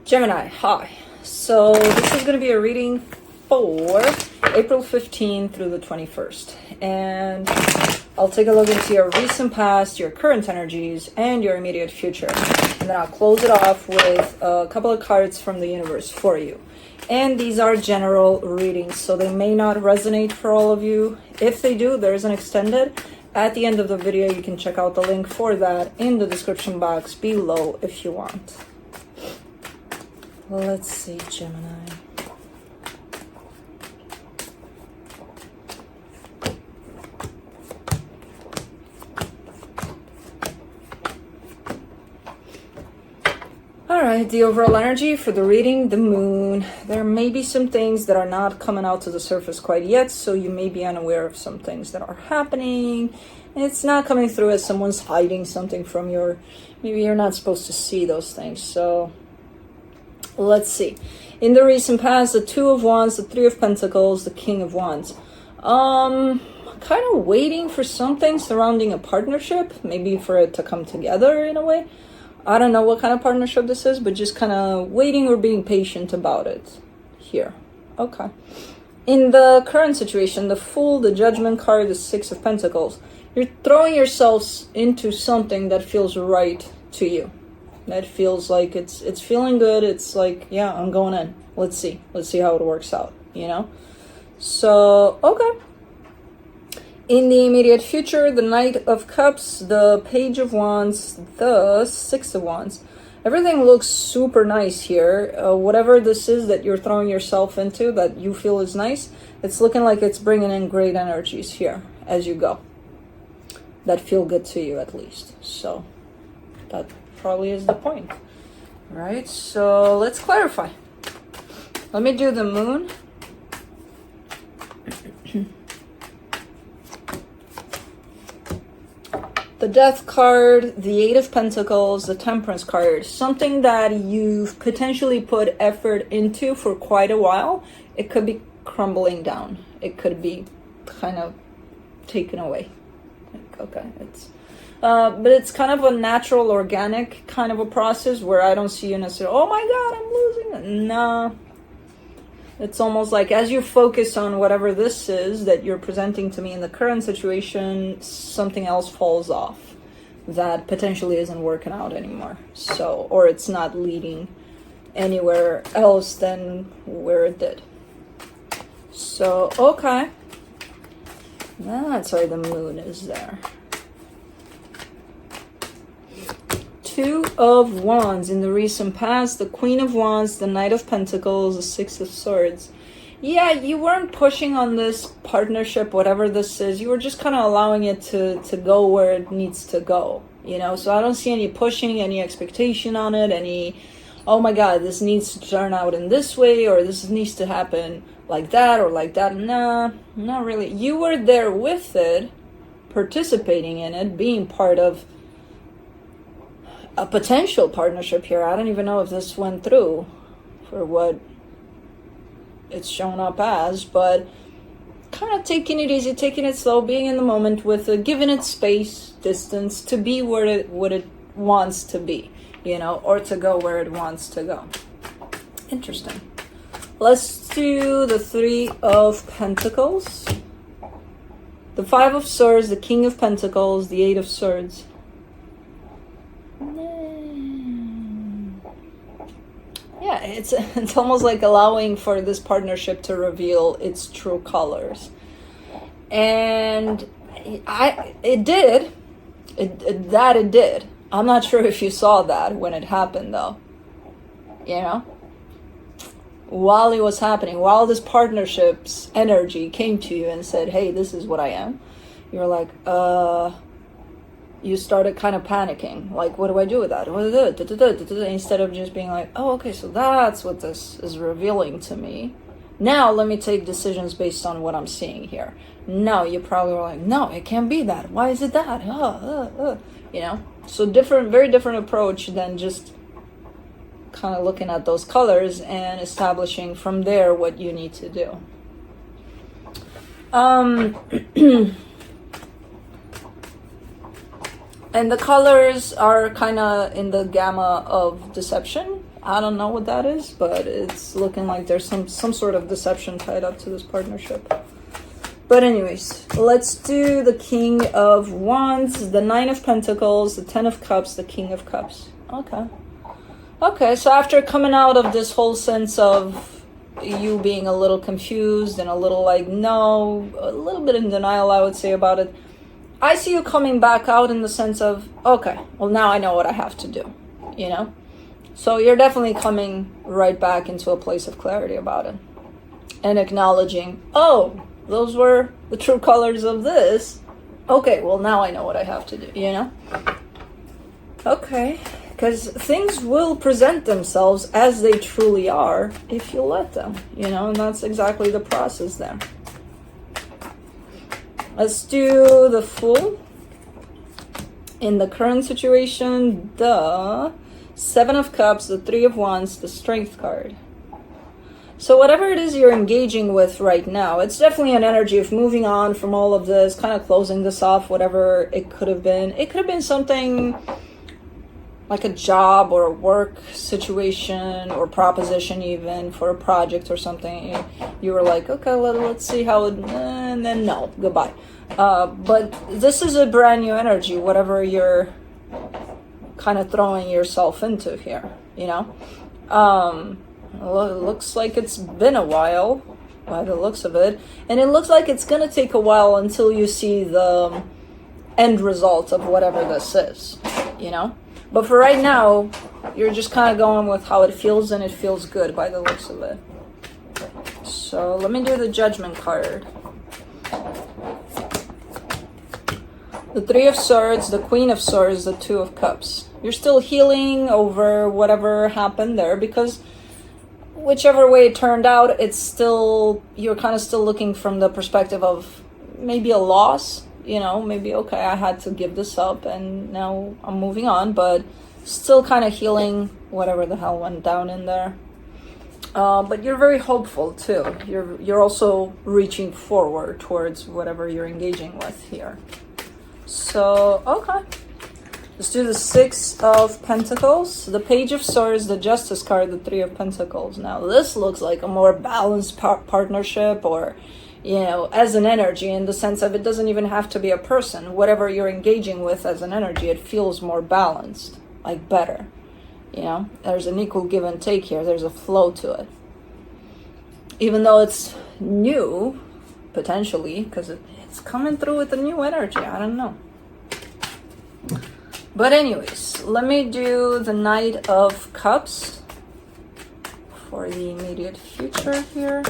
Gemini, hi. So this is going to be a reading for April 15th through the 21st. And I'll take a look into your recent past, your current energies, and your immediate future. And then I'll close it off with a couple of cards from the universe for you. And these are general readings, so they may not resonate for all of you. If they do, there's an extended. At the end of the video, you can check out the link for that in the description box below if you want. Let's see, Gemini. Alright, the overall energy for the reading, the moon. There may be some things that are not coming out to the surface quite yet, so you may be unaware of some things that are happening. It's not coming through as someone's hiding something from your... Maybe you're not supposed to see those things, so... Let's see. In the recent past, the Two of Wands, the Three of Pentacles, the King of Wands. Kind of waiting for something surrounding a partnership, maybe for it to come together in a way. I don't know what kind of partnership this is, but just kind of waiting or being patient about it here. Okay. In the current situation, the Fool, the Judgment card, the Six of Pentacles. You're throwing yourselves into something that feels right to you. That feels like it's feeling good. It's like, yeah, I'm going in. Let's see how it works out, you know? So, okay. In the immediate future, the Knight of Cups, the Page of Wands, the Six of Wands. Everything looks super nice here. Whatever this is that you're throwing yourself into that you feel is nice, it's looking like it's bringing in great energies here as you go. That feel good to you at least. So, that probably is the point. Right? So, let's clarify. Let me do the moon. The Death card, the Eight of Pentacles, the Temperance card. Something that you've potentially put effort into for quite a while. It could be crumbling down. It could be kind of taken away. Like, okay, but it's kind of a natural, organic kind of a process where I don't see you necessarily, oh my God, I'm losing it. No. It's almost like as you focus on whatever this is that you're presenting to me in the current situation, something else falls off that potentially isn't working out anymore. So, or it's not leading anywhere else than where it did. So, okay. That's why the moon is there. Two of Wands in the recent past, the Queen of Wands, the Knight of Pentacles, the Six of Swords. Yeah, you weren't pushing on this partnership, whatever this is. You were just kind of allowing it to go where it needs to go, you know? So I don't see any pushing, any expectation on it, any, oh my God, this needs to turn out in this way, or this needs to happen like that or like that. Nah, not really. You were there with it, participating in it, being part of a potential partnership here. I don't even know if this went through for what it's shown up as, but kind of taking it easy, taking it slow, being in the moment with it, giving it space, distance to be where it wants to be, you know, or to go where it wants to go. Interesting. Let's do the Three of Pentacles, the Five of Swords, the King of Pentacles, the Eight of Swords. Yeah, it's almost like allowing for this partnership to reveal its true colors. And it did. It did. I'm not sure if you saw that when it happened though. You know? While it was happening, while this partnership's energy came to you and said, hey, this is what I am, you're like, you started kind of panicking. Like, what do I do with that? Instead of just being like, oh, okay, so that's what this is revealing to me. Now let me take decisions based on what I'm seeing here. No, you probably were like, no, it can't be that. Why is it that? You know? So very different approach than just kind of looking at those colors and establishing from there what you need to do. And the colors are kind of in the gamma of deception. I don't know what that is, but it's looking like there's some sort of deception tied up to this partnership. But anyways, let's do the King of Wands, the Nine of Pentacles, the Ten of Cups, the King of Cups. Okay, so after coming out of this whole sense of you being a little confused and a little like, no, a little bit in denial, I would say, about it, I see you coming back out in the sense of, okay, well, now I know what I have to do, you know? So you're definitely coming right back into a place of clarity about it and acknowledging, oh, those were the true colors of this. Okay, well, now I know what I have to do, you know? Okay, because things will present themselves as they truly are if you let them, you know, and that's exactly the process there. Let's do the Fool. In the current situation, the Seven of Cups, the Three of Wands, the Strength card. So whatever it is you're engaging with right now, it's definitely an energy of moving on from all of this, kind of closing this off, whatever it could have been. It could have been something like a job or a work situation or proposition, even for a project or something. You were like, okay, let's see how it, and then no, goodbye. But this is a brand new energy, whatever you're kind of throwing yourself into here, you know? Well, it looks like it's been a while by the looks of it, and it looks like it's going to take a while until you see the end result of whatever this is, you know? But for right now, you're just kind of going with how it feels, and it feels good by the looks of it. So let me do the Judgment card. The Three of Swords, the Queen of Swords, the Two of Cups. You're still healing over whatever happened there, because whichever way it turned out, it's still, you're kind of still looking from the perspective of maybe a loss, you know, maybe, okay, I had to give this up and now I'm moving on, but still kind of healing whatever the hell went down in there. But you're very hopeful too. You're also reaching forward towards whatever you're engaging with here. So, okay. Let's do the Six of Pentacles, the Page of Swords, the Justice card, the Three of Pentacles. Now, this looks like a more balanced partnership, or, you know, as an energy, in the sense of it doesn't even have to be a person. Whatever you're engaging with as an energy, it feels more balanced, like better. You know, there's an equal give and take here. There's a flow to it. Even though it's new, potentially, because it's coming through with a new energy. I don't know. But anyways, let me do the Knight of Cups for the immediate future here.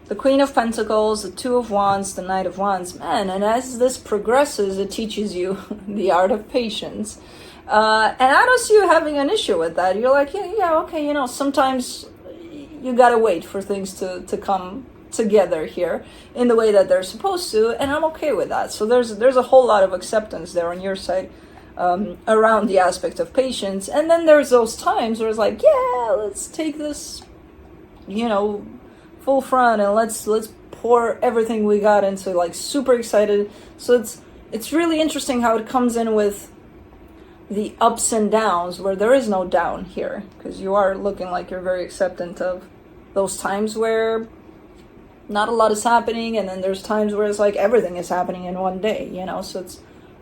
The Queen of Pentacles, the Two of Wands, the Knight of Wands. Man, and as this progresses, it teaches you the art of patience. And I don't see you having an issue with that. You're like, yeah, okay, you know, sometimes you gotta wait for things to come together here in the way that they're supposed to, and I'm okay with that. So there's a whole lot of acceptance there on your side around the aspect of patience. And then there's those times where it's like, yeah, let's take this, you know, full front and let's pour everything we got into, like, super excited. So it's really interesting how it comes in with the ups and downs where there is no down here, because you are looking like you're very acceptant of those times where not a lot is happening, and then there's times where it's like everything is happening in one day, you know. So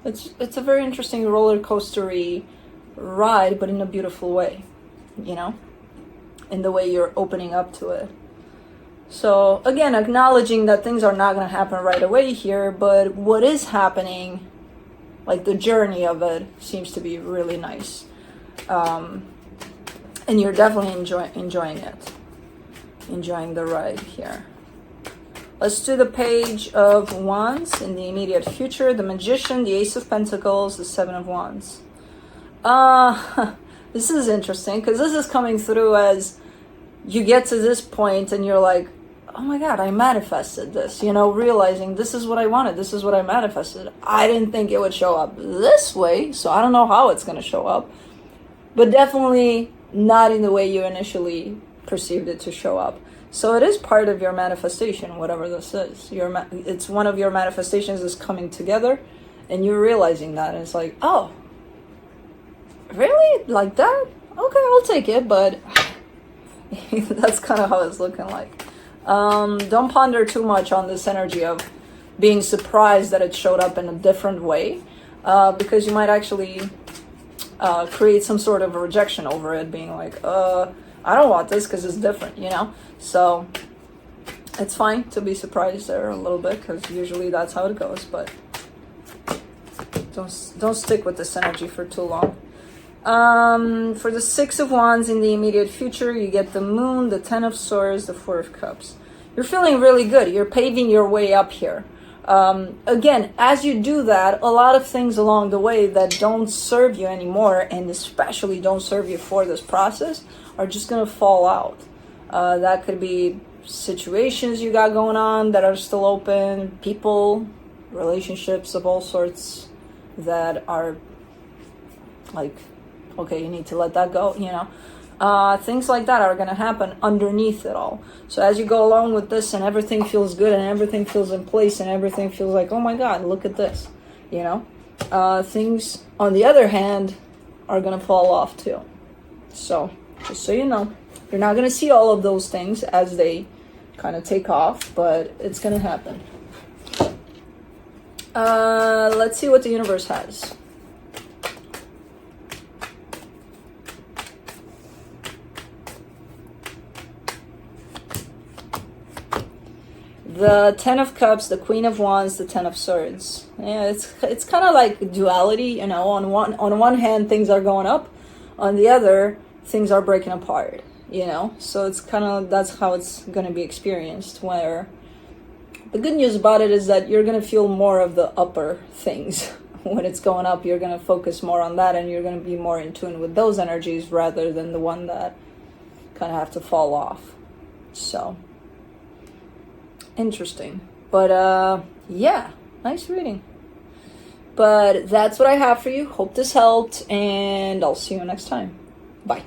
it's a very interesting roller coastery ride, but in a beautiful way, you know, in the way you're opening up to it. So again, acknowledging that things are not going to happen right away here, but what is happening, like the journey of it, seems to be really nice, and you're definitely enjoying it, enjoying the ride here. Let's do the Page of Wands in the immediate future, the Magician, the Ace of Pentacles, the Seven of Wands. This is interesting, because this is coming through as you get to this point and you're like, oh my God, I manifested this, you know, realizing this is what I wanted, this is what I manifested. I didn't think it would show up this way, so I don't know how it's going to show up, but definitely not in the way you initially perceived it to show up. So it is part of your manifestation, whatever this is. It's one of your manifestations is coming together, and you're realizing that. And it's like, oh, really? Like that? okay, I'll take it, but that's kind of how it's looking like. Don't ponder too much on this energy of being surprised that it showed up in a different way, because you might actually create some sort of a rejection over it, being like, I don't want this because it's different, you know? So it's fine to be surprised there a little bit, because usually that's how it goes, but don't stick with this energy for too long. For the Six of Wands in the immediate future, you get the Moon, the Ten of Swords, the Four of Cups. You're feeling really good. You're paving your way up here. Again, as you do that, a lot of things along the way that don't serve you anymore, and especially don't serve you for this process, are just going to fall out. That could be situations you got going on that are still open, people, relationships of all sorts that are like, okay, you need to let that go, you know. Things like that are going to happen underneath it all. So as you go along with this and everything feels good and everything feels in place and everything feels like, oh my God, look at this, you know, things on the other hand are going to fall off too. So just so you know, you're not going to see all of those things as they kind of take off, but it's going to happen. Let's see what the universe has. The Ten of Cups, the Queen of Wands, the Ten of Swords. Yeah, it's kind of like duality, you know. On one hand, things are going up. On the other, things are breaking apart, you know. So it's kind of, that's how it's going to be experienced. Where the good news about it is that you're going to feel more of the upper things. When it's going up, you're going to focus more on that, and you're going to be more in tune with those energies rather than the one that kind of have to fall off. So interesting. But yeah, nice reading. But that's what I have for you. Hope this helped, and I'll see you next time. Bye.